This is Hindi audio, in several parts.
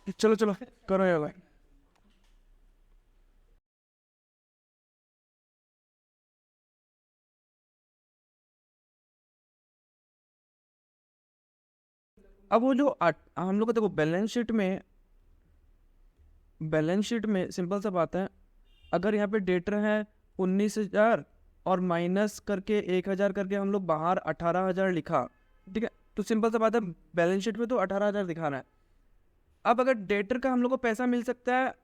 चलो चलो करो यार भाई। अब वो जो हम लोग को देखो बैलेंस शीट में सिंपल सा बात है। अगर यहाँ पे डेटर है 19,000 और माइनस करके 1,000 करके हम लोग बाहर 18,000 लिखा, ठीक है, तो सिंपल सा बात है बैलेंस शीट में तो 18,000 दिखा रहा है। अब अगर डेटर का हम लोग को पैसा मिल सकता है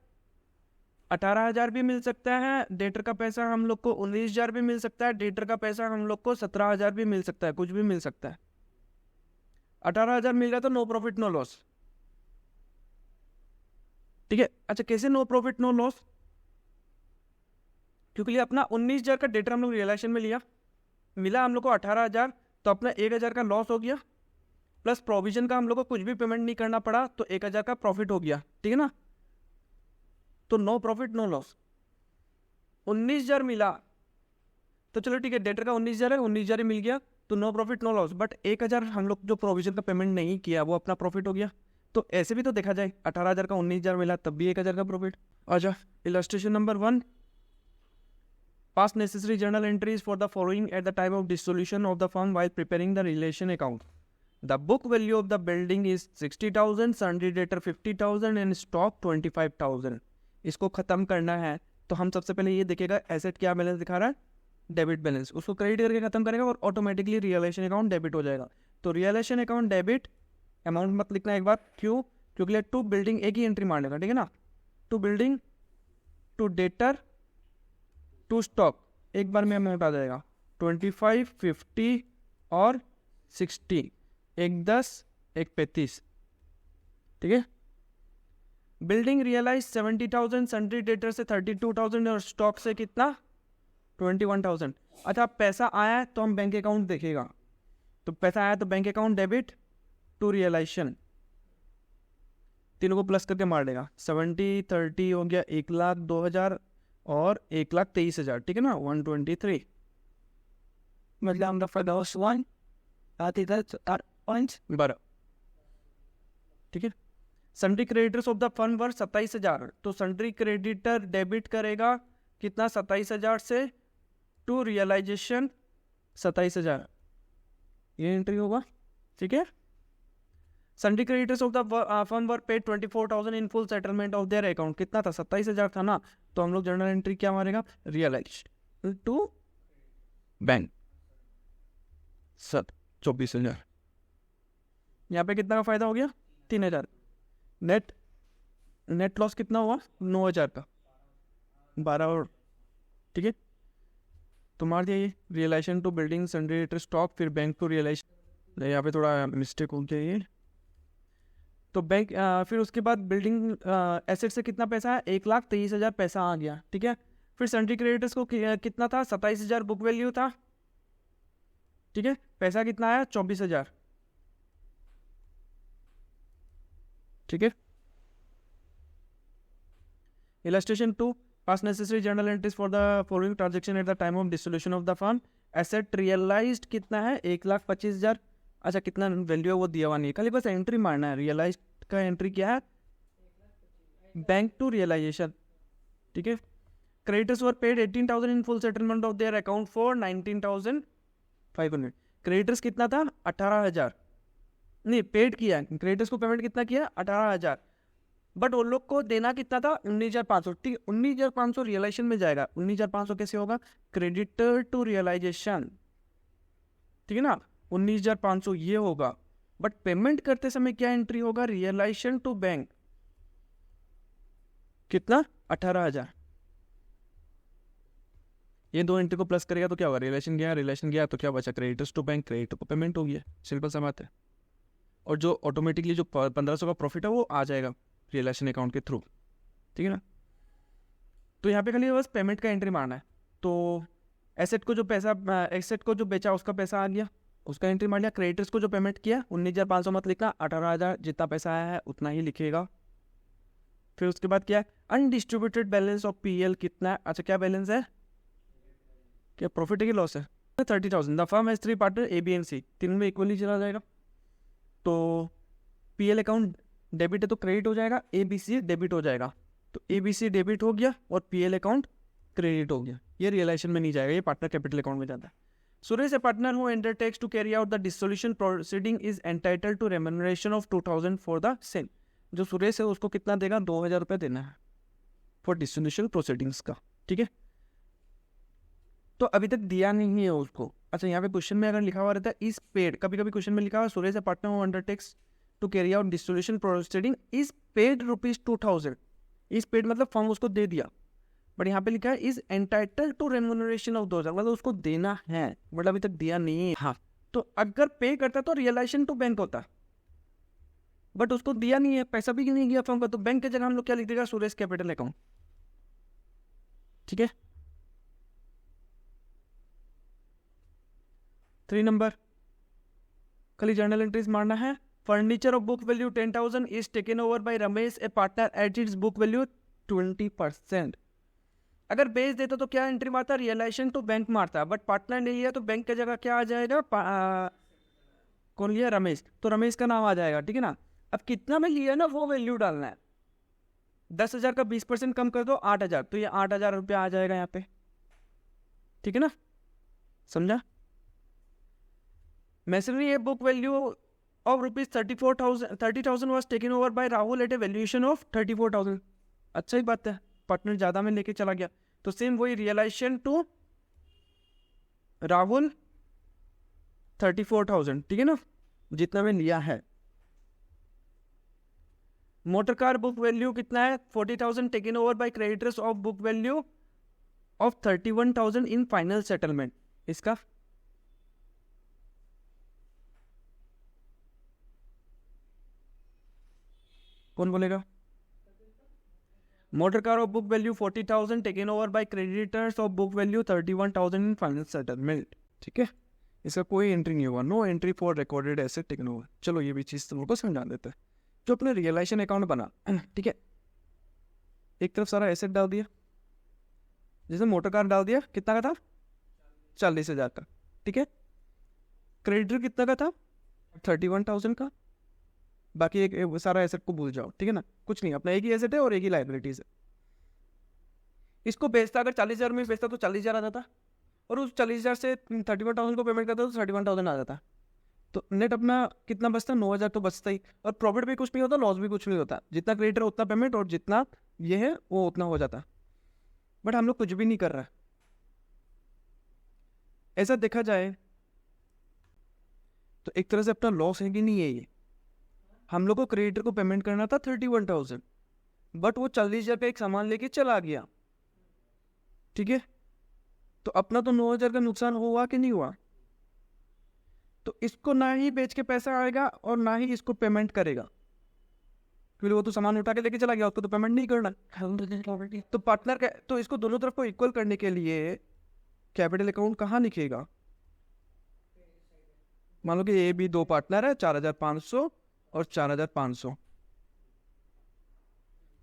18,000 भी मिल सकता है, डेटर का पैसा हम लोग को 19,000 भी मिल सकता है, डेटर का पैसा हम लोग को 17,000 भी मिल सकता है, कुछ भी मिल सकता है। 18,000 मिल रहा तो नो प्रॉफिट नो लॉस, ठीक है। अच्छा कैसे नो प्रॉफिट नो लॉस? क्योंकि ये अपना 19,000 का डेटर हम लोग रियलाइजेशन में लिया, मिला हम लोग को 18,000, तो अपना 1,000 का लॉस हो गया, प्लस प्रोविजन का हम लोग को कुछ भी पेमेंट नहीं करना पड़ा, तो 1,000 का प्रॉफिट हो गया, ठीक है ना। तो नो प्रॉफिट नो लॉस। 19,000 मिला तो चलो ठीक है, डेटर का 19,000 है, 19,000 ही मिल गया तो no profit no loss. But 1,000 हम लोग जो प्रोविजन का पेमेंट नहीं किया वो अपना प्रॉफिट हो गया। तो ऐसे भी तो देखा जाए 18,000 का 19,000 मिला तब भी 1,000 का प्रॉफिट। अच्छा, illustration number 1, pass necessary journal entries for the following at the time of dissolution of the firm while preparing the relation account. The book value of the building is 60,000, sundry debtor 50,000 and stock 25,000. इसको खत्म करना है तो हम सबसे पहले ये देखेगा एसेट क्या बैलेंस दिखा रहा है, डेबिट बैलेंस, उसको क्रेडिट करके खत्म करेगा और ऑटोमेटिकली रियलाइजेशन अकाउंट डेबिट हो जाएगा। तो रियलाइजेशन अकाउंट डेबिट, अमाउंट मत लिखना एक बार, क्यों? क्योंकि टू बिल्डिंग एक ही एंट्री मार लेगा, ठीक है ना। To building, to debtor, to stock एक बार में हमें बता जाएगा 25, 50 और 60, एक 10 एक 35, ठीक है। बिल्डिंग रियलाइज 70,000, सन्ड्री डेटर से 32,000 और स्टॉक से कितना 21,000। अच्छा पैसा आया तो हम बैंक अकाउंट देखेगा, तो पैसा आया तो bank account debit to realisation, तीनों को प्लस करके मार देगा। 70 30 हो गया 1,02,000 और 1,23,000, ठीक है ना, 123। मतलब फर्स्ट वन आती था पॉइंट्स बराबर, ठीक है। Sundry creditors of the firm were 27,000, तो सन्ड्री क्रेडिटर डेबिट करेगा कितना 27,000 से टू रियलाइजेशन 27,000, ये एंट्री होगा, ठीक है। Sundry creditors of the firm were paid 24,000 in full settlement of their account, कितना था 27,000 था ना, तो हम लोग जर्नल एंट्री क्या मारेगा, रियलाइज टू बैंक सर 24,000। यहाँ पे कितना का फायदा हो गया 3,000। नेट नेट लॉस कितना हुआ 9,000 का, 12 और, ठीक है। तो मार दिया ये realisation to building sundry debtor stock, फिर बैंक टू रियलाइजेशन, यहाँ पे थोड़ा मिस्टेक हो गया ये। तो बैंक फिर उसके बाद बिल्डिंग एसेट से कितना पैसा है 1,23,000 पैसा आ गया, ठीक है। फिर सन्ड्री क्रेडिटर्स को कितना था 27,000 बुक वैल्यू था, ठीक है, पैसा कितना आया 24,000, ठीक है। Illustration 2, pass necessary journal entries for the following transaction at the time of dissolution of the firm. Asset realised कितना है 1,25,000। अच्छा कितना वैल्यू है वो दिया हुआ नहीं है, खाली बस एंट्री मारना है। रियलाइज का एंट्री क्या है, बैंक टू रियलाइजेशन, ठीक है। Creditors were paid 18,000 in full settlement of their account for 19,500। Creditors कितना था 18,000, नहीं पेड किया, क्रेडिटर्स को पेमेंट कितना किया 18,000, बट उन लोग को देना कितना था 19,500, ठीक है। 19,500 रियलाइजेशन में जाएगा, 19,500 कैसे होगा, क्रेडिटर टू रियलाइजेशन, ठीक है ना, 19,500 ये होगा। बट पेमेंट करते समय क्या एंट्री होगा, रियलाइजेशन टू बैंक, कितना 18,000। ये दो एंट्री को प्लस करेगा तो क्या होगा, रिलेशन गया तो क्या बचा, क्रेडिटर्स टू बैंक, क्रेडिटर को पेमेंट हो गया, सिंपल सा बात है। और जो ऑटोमेटिकली जो 1,500 का प्रॉफिट है वो आ जाएगा रियलाइजेशन अकाउंट के थ्रू, ठीक है ना। तो यहाँ पे खाली बस पेमेंट का एंट्री मारना है। तो एसेट को जो बेचा उसका पैसा आ गया, उसका एंट्री मार लिया। क्रेडिटर्स को जो पेमेंट किया 19,500 मत लिखना, 18,000 जितना पैसा आया है उतना ही लिखेगा। फिर उसके बाद क्या है, अनडिस्ट्रीब्यूटेड बैलेंस ऑफ पीएल कितना है, अच्छा क्या बैलेंस है, क्या प्रॉफिट है कि लॉस है, 30,000। The firm has 3 partner A B and C, तीन में इक्वली चला जाएगा। तो पीएल अकाउंट डेबिट है तो क्रेडिट हो जाएगा, ABC डेबिट हो जाएगा, तो ABC डेबिट हो गया और PL अकाउंट क्रेडिट हो गया। ये रियलाइजेशन में नहीं जाएगा, ये पार्टनर कैपिटल अकाउंट में जाता है। Suresh a partner who undertakes to carry out the dissolution proceeding is entitled to remuneration of 2000 for the same. जो सुरेश है उसको कितना देगा, 2000 रुपये देना है फॉर डिसोल्यूशन प्रोसीडिंग्स का, ठीक है। तो अभी तक दिया नहीं है उसको। अच्छा, यहाँ पे क्वेश्चन में अगर लिखा हुआ रहता है इज पेड, कभी कभी क्वेश्चन में लिखा हुआ Suresh a partner who undertakes to carry out dissolution proceeding is paid ₹2000। Is paid मतलब फॉर्म उसको दे दिया, बट यहाँ पे लिखा है is entitled to remuneration of 2000, मतलब उसको देना है, मतलब अभी तक दिया नहीं है। हाँ, तो अगर पे करता तो रियलाइजेशन टू बैंक होता, बट उसको दिया नहीं है, पैसा भी नहीं गया फॉर्म का, तो बैंक की जगह हम लोग क्या लिख देगा, सुरेश कैपिटल अकाउंट, ठीक है। 3 नंबर खाली जर्नल एंट्रीज मारना है। Furniture of book value 10,000 is taken over bye Ramesh A partner at its book value 20%। अगर बेच देता तो क्या एंट्री मारता, रियलाइजेशन टू बैंक मारता, बट पार्टनर नहीं लिया तो बैंक की जगह क्या आ जाएगा, कौन लिया, रमेश, तो रमेश का नाम आ जाएगा, ठीक है ना। अब कितना में लिया ना वो वैल्यू डालना है। 10,000 का 20% कम कर दो, 8,000, तो ये 8,000 रुपया आ जाएगा यहाँ पे, ठीक है ना, समझा। Masonry a book value of ₹30,000 was taken over by Rahul at a valuation of 34,000। अच्छा ही बात है, पार्टनर ज़्यादा में लेके चला गया, तो सेम वही रियलाइजेशन टू राहुल 34,000, ठीक है ना, जितना में लिया है। मोटर कार बुक वैल्यू कितना है, 40,000 taken over by creditors of book value of 31,000 in final settlement. इसका कौन बोलेगा। Motor car of book value 40,000 taken over by creditors of book value 31,000 in final settlement, ठीक है। इसका कोई एंट्री नहीं होगा, no entry for recorded asset taken over. चलो ये भी चीज़ तुम लोग को समझा देते हैं। जो अपने रियलाइजेशन अकाउंट बना, ठीक है, एक तरफ सारा एसेट डाल दिया, जैसे मोटर कार डाल दिया, कितना का था, 40,000 का, ठीक है। क्रेडिटर कितना का था, 31,000 का। बाकी एक सारा एसेट को भूल जाओ, ठीक है ना, कुछ नहीं, अपना एक ही एसेट है और एक ही लाइबिलिटीज है। इसको बेचता, अगर 40,000 में बेचता तो 40,000 आ जाता, और उस 40,000 से 31,000 को पेमेंट करता तो 31,000 आ जाता। तो नेट अपना कितना बचता, 9,000 तो बचता ही, और प्रॉफिट भी कुछ नहीं होता, लॉस भी कुछ नहीं होता, जितना क्रेडिटर उतना पेमेंट, और जितना ये है वो उतना हो जाता। बट हम लोग कुछ भी नहीं कर रहा है। ऐसा देखा जाए तो एक तरह से अपना लॉस है कि नहीं है ये। हम लोग को क्रेडिटर को पेमेंट करना था 31,000, बट वो 40,000 का एक सामान लेके चला गया, ठीक है। तो अपना तो 9,000 का नुकसान हुआ कि नहीं हुआ। तो इसको ना ही बेच के पैसा आएगा और ना ही इसको पेमेंट करेगा, क्योंकि वो तो सामान उठा के लेके चला गया, उसको तो पेमेंट नहीं करना। तो पार्टनर का, तो इसको दोनों तरफ को इक्वल करने के लिए कैपिटल अकाउंट कहाँ लिखेगा। मान लो कि ए बी दो पार्टनर है, 4,500 और 4,500,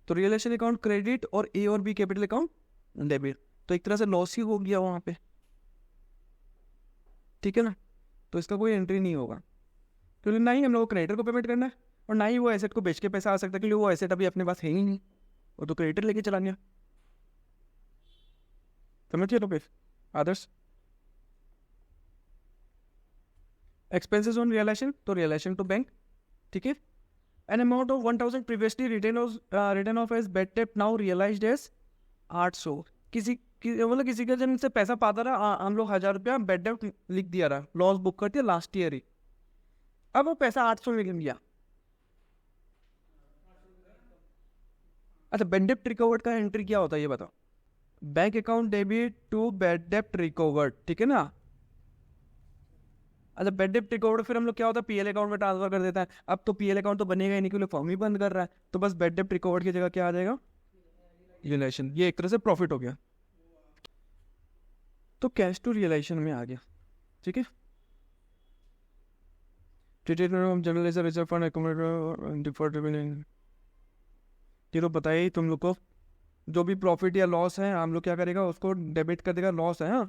तो रियलाइजेशन अकाउंट क्रेडिट और ए और बी कैपिटल अकाउंट डेबिट, तो एक तरह से लॉस ही हो गया वहां पे, ठीक है ना। तो इसका कोई एंट्री नहीं होगा, क्योंकि ना ही हम लोग को क्रेडिटर को पेमेंट करना है और ना ही वो एसेट को बेच के पैसा आ सकता है, क्योंकि वो एसेट अभी अपने पास है ही नहीं, वो तो क्रेडिटर लेके चला गया। समझिए तो फिर आदर्श। एक्सपेंसेस ऑन रियलाइजेशन, तो रियलाइजेशन टू बैंक, ठीक है। An amount of 1,000 previously written off as bad debt now realised as 800। मतलब किसी के जन से पैसा पाता रहा, हम लोग 1,000 रुपया बेड डेट लिख दिया रहा, लॉस बुक कर दिया लास्ट ईयर ही, अब वो पैसा 800 में गिन गया। अच्छा, बेड डेट रिकवर्ड का एंट्री क्या होता है ये बताओ। Bank account debit to bad debt recovered, ठीक है ना। अच्छा, बेड डेट रिकवर्ड फिर हम लोग क्या होता है, पीएल अकाउंट में ट्रांसफर कर देता है। अब तो पीएल अकाउंट तो बनेगा ही नहीं, क्योंकि फॉर्म ही बंद कर रहा है, तो बस बेड डेट रिकवर्ड की जगह क्या आ जाएगा, रियलाइजेशन। ये एक तरह से प्रॉफिट हो गया, तो कैश टू रियलाइजेशन में आ गया, ठीक है। जनरल रिजर्व फंड डिफर्ड, ये तो बताइए ही तुम लोग को। जो भी प्रॉफिट या लॉस है हम लोग क्या करेगा, उसको डेबिट कर देगा, लॉस है।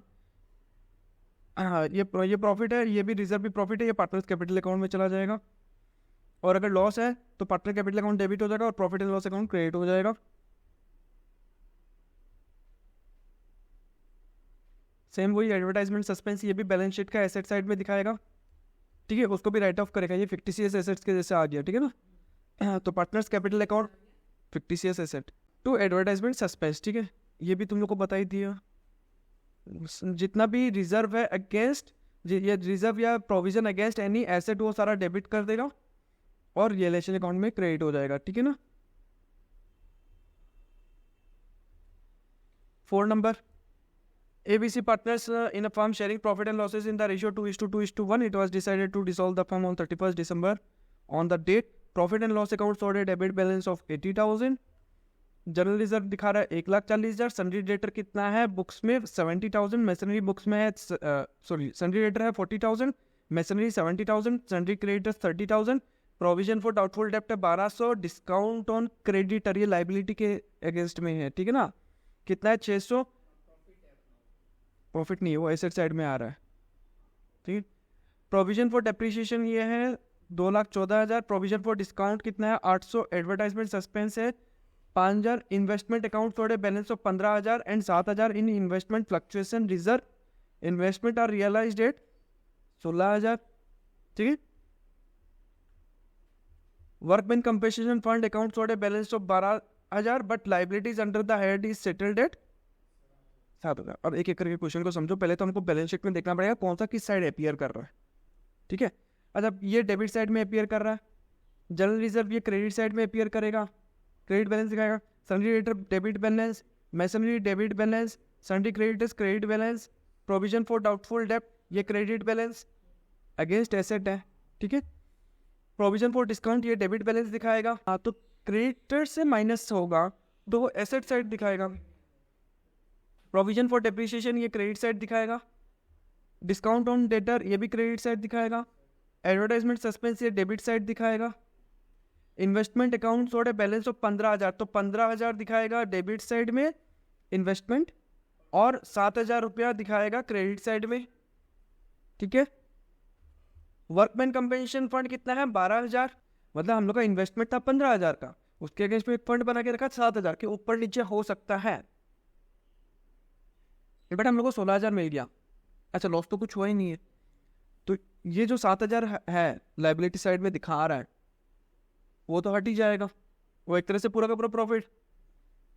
हाँ, ये प्रॉफिट है, ये भी रिजर्व भी प्रॉफिट है, ये पार्टनर्स कैपिटल अकाउंट में चला जाएगा। और अगर लॉस है तो पार्टनर कैपिटल अकाउंट डेबिट हो जाएगा और profit and loss account credit हो जाएगा। सेम वही एडवर्टाइजमेंट सस्पेंस, ये भी बैलेंस शीट का एसेट साइड में दिखाएगा, ठीक है, उसको भी राइट ऑफ करेगा, ये फिक्टिशियस एसेट्स के जैसे आ गया, ठीक है ना। तो partners capital account fictitious asset to advertisement suspense, ठीक है, ये भी तुम लोग को बता ही दिया। जितना भी रिजर्व है अगेंस्ट, ये रिजर्व या प्रोविजन अगेंस्ट एनी एसेट वो सारा डेबिट कर देगा और रियलाइजेशन अकाउंट में क्रेडिट हो जाएगा, ठीक है ना। 4 number, ABC partners in a firm sharing profit and losses in the ratio 2:2:1. It was decided to dissolve the firm on 31st December. On the date, profit and loss account showed a debit balance of 80,000. General reserve दिखा रहा है 1,40,000। सन्ड्री डेटर कितना है बुक्स में 70,000, मैसनरी बुक्स में है सन्ड्री डेटर है 40,000, masonry 70,000, sundry creditors 30,000, provision for doubtful डेप्ट है 1,200, डिस्काउंट ऑन क्रेडिटर ये लाइबिलिटी के अगेंस्ट में है, ठीक है ना। कितना है 600, प्रॉफिट नहीं है वो एसेट साइड में आ रहा है, ठीक है। प्रोविजन फॉर डेप्रिसिएशन ये है 2,14,000, प्रोविजन फॉर डिस्काउंट कितना है 800, एडवर्टाइजमेंट सस्पेंस है 5,000, इन्वेस्टमेंट अकाउंट थोड़े balance of 15,000 and 7,000 in investment fluctuation reserve, investment are realised at 16,000, ठीक है। वर्कमैन कंपेंसेशन फंड अकाउंट थोड़े balance of 12,000 but liabilities under the head is settled at 7,000। अब एक एक करके क्वेश्चन को समझो। पहले तो हमको बैलेंस शीट में देखना पड़ेगा कौन सा किस साइड अपियर कर रहा है, ठीक है। अच्छा, ये डेबिट साइड में अपियर कर रहा है, जनरल रिजर्व ये क्रेडिट साइड में अपियर करेगा, क्रेडिट बैलेंस दिखाएगा, sundry debtor debit balance, masonry debit balance, sundry creditors credit balance, provision for doubtful डेप्ट ये क्रेडिट बैलेंस अगेंस्ट एसेट है, ठीक है। प्रोविजन फॉर डिस्काउंट ये डेबिट बैलेंस दिखाएगा, हाँ, तो क्रेडिटर से माइनस होगा तो वो एसेट साइड दिखाएगा। प्रोविजन फॉर डेप्रिसिएशन ये क्रेडिट साइड दिखाएगा, डिस्काउंट ऑन डेटर ये भी क्रेडिट साइड दिखाएगा, एडवर्टाइजमेंट सस्पेंस ये डेबिट साइड दिखाएगा, इन्वेस्टमेंट अकाउंट थोड़े बैलेंस ऑफ 15,000 तो 15,000 दिखाएगा डेबिट साइड में इन्वेस्टमेंट और 7,000 रुपया दिखाएगा क्रेडिट साइड में, ठीक है। वर्कमैन कंपेंसेशन फंड कितना है 12,000, मतलब हम लोग का इन्वेस्टमेंट था 15,000 का, उसके अगेंस्ट में एक फंड बना के रखा 7,000 के ऊपर नीचे हो सकता है, बट हम लोग को 16,000 मिल गया। अच्छा, लॉस तो कुछ हुआ ही नहीं है, तो ये जो 7,000 है लाइबिलिटी साइड में दिखा रहा है वो तो हट ही जाएगा, वो एक तरह से पूरा का पूरा प्रॉफिट,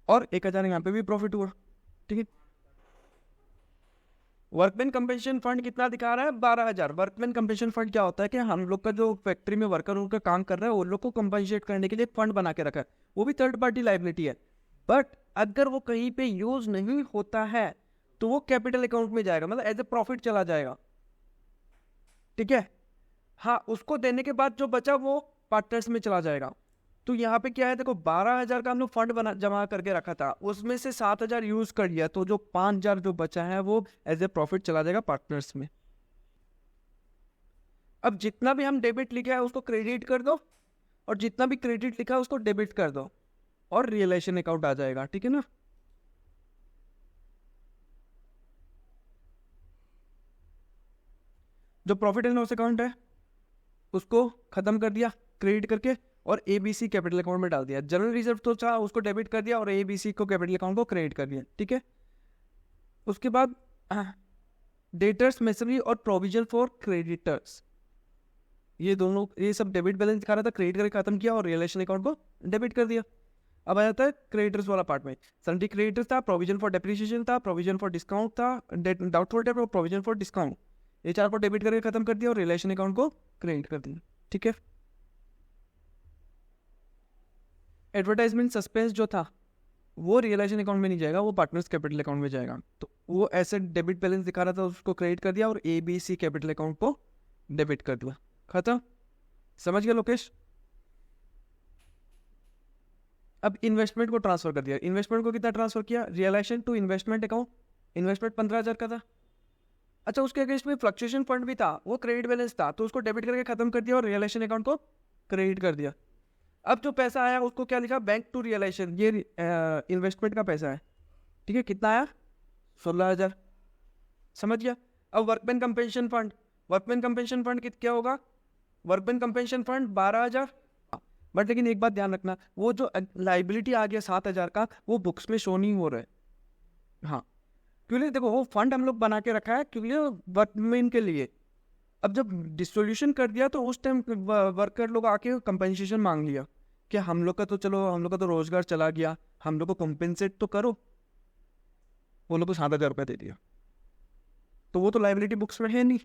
और 1,000 यहाँ पे भी प्रॉफिट हुआ, ठीक है। वर्कमैन कंपेंसेशन फंड कितना दिखा रहा है 12,000। वर्कमैन कंपेंसेशन फंड क्या होता है कि हम लोग का जो फैक्ट्री में वर्कर उनका काम कर रहा है उन लोग को कंपनसेट करने के लिए फंड बना के रखा है, वो भी थर्ड पार्टी लाइबिलिटी है, बट अगर वो कहीं पे यूज नहीं होता है तो वो कैपिटल अकाउंट में जाएगा, मतलब एज ए प्रॉफिट चला जाएगा, ठीक है। हाँ, उसको देने के बाद जो बचा वो पार्टनर्स में चला जाएगा। तो यहाँ पे क्या है, देखो 12,000 का हम लोग फंड बना जमा करके रखा था, उसमें से 7,000 यूज कर लिया, तो जो 5,000 जो बचा है वो एज ए प्रॉफिट चला जाएगा पार्टनर्स में। अब जितना भी हम डेबिट लिखा है उसको क्रेडिट कर दो और जितना भी क्रेडिट लिखा है उसको डेबिट कर दो और रियलाइजेशन अकाउंट आ जाएगा, ठीक है ना। जो प्रॉफिट एंड लॉस अकाउंट है उसको खत्म कर दिया क्रेडिट करके और ABC कैपिटल अकाउंट में डाल दिया। जनरल रिजर्व तो था उसको डेबिट कर दिया और ABC को कैपिटल अकाउंट को क्रेडिट कर दिया, ठीक है। उसके बाद डेटर्स, मैसनरी और प्रोविजन फॉर क्रेडिटर्स ये दोनों, ये सब डेबिट बैलेंस दिखा रहा था, क्रेडिट करके खत्म किया और रियलाइजेशन अकाउंट को डेबिट कर दिया। अब आ जाता है क्रेडिटर्स वाला पार्ट में, सन्ड्री क्रेडिटर्स था, प्रोविजन फॉर डेप्रिसिएशन था, प्रोविजन फॉर डिस्काउंट था, डाउटफुल डेट और प्रोविजन फॉर डिस्काउंट, ये 4 को डेबिट करके खत्म कर दिया और रिलेशन अकाउंट को क्रेडिट कर दिया, ठीक है। एडवर्टाइजमेंट सस्पेंस जो था वो रियलाइजेशन अकाउंट में नहीं जाएगा, वो पार्टनर्स कैपिटल अकाउंट में जाएगा, तो वो एसेट डेबिट बैलेंस दिखा रहा था उसको क्रेडिट कर दिया और ABC कैपिटल अकाउंट को डेबिट कर दिया, खत्म। समझ गया लोकेश। अब इन्वेस्टमेंट को ट्रांसफर कर दिया, इन्वेस्टमेंट को कितना ट्रांसफर किया, realisation to investment account, investment 15,000 का था। अच्छा, उसके अगेंस्ट में फ्लक्चुएशन फंड भी था, वो क्रेडिट बैलेंस था, तो उसको डेबिट करके खत्म कर दिया और रियलाइजेशन अकाउंट को क्रेडिट कर दिया। अब जो पैसा आया उसको क्या लिखा, बैंक टू रियलाइजेशन, ये इन्वेस्टमेंट का पैसा है, ठीक है। कितना आया 16,000, समझ गया। अब workman compensation fund, workman compensation fund क्या होगा वर्कमैन कंपेंसेशन फंड 12,000। बट लेकिन एक बात ध्यान रखना, वो जो लाइबिलिटी आ गया 7,000 का, वो बुक्स में शो नहीं हो रहा है। हाँ, क्योंकि देखो वो फंड हम लोग बना के रखा है क्योंकि वर्कमैन के लिए। अब जब डिसोल्यूशन कर दिया तो उस टाइम वर्कर लोग आके कंपेंसेशन मांग लिया कि हम लोग का तो चलो, हम लोग का तो रोजगार चला गया, हम लोग को कंपेंसेट तो करो। वो लोग को 7,000 रुपये दे दिया, तो वो तो लाइबिलिटी बुक्स में है नहीं,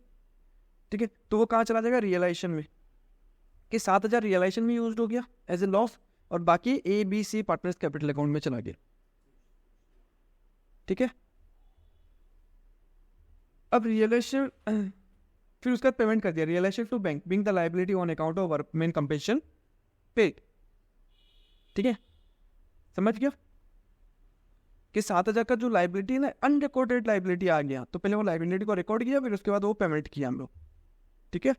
ठीक है। तो वो कहाँ चला जाएगा, रियलाइजेशन में, कि 7,000 रियलाइजेशन में यूज हो गया एज ए लॉस, और बाकी ABC पार्टनर्स कैपिटल अकाउंट में चला गया, ठीक है। अब रियलाइजेशन, फिर उसका पेमेंट कर दिया, realisation to bank being the liability on account of workman compensation paid, ठीक है। समझ गया कि 7,000 का जो लाइबिलिटी है ना, अनरिकॉर्डेड लाइबिलिटी आ गया, तो पहले वो लाइबिलिटी को रिकॉर्ड किया, फिर उसके बाद वो पेमेंट किया हम लोग, ठीक है।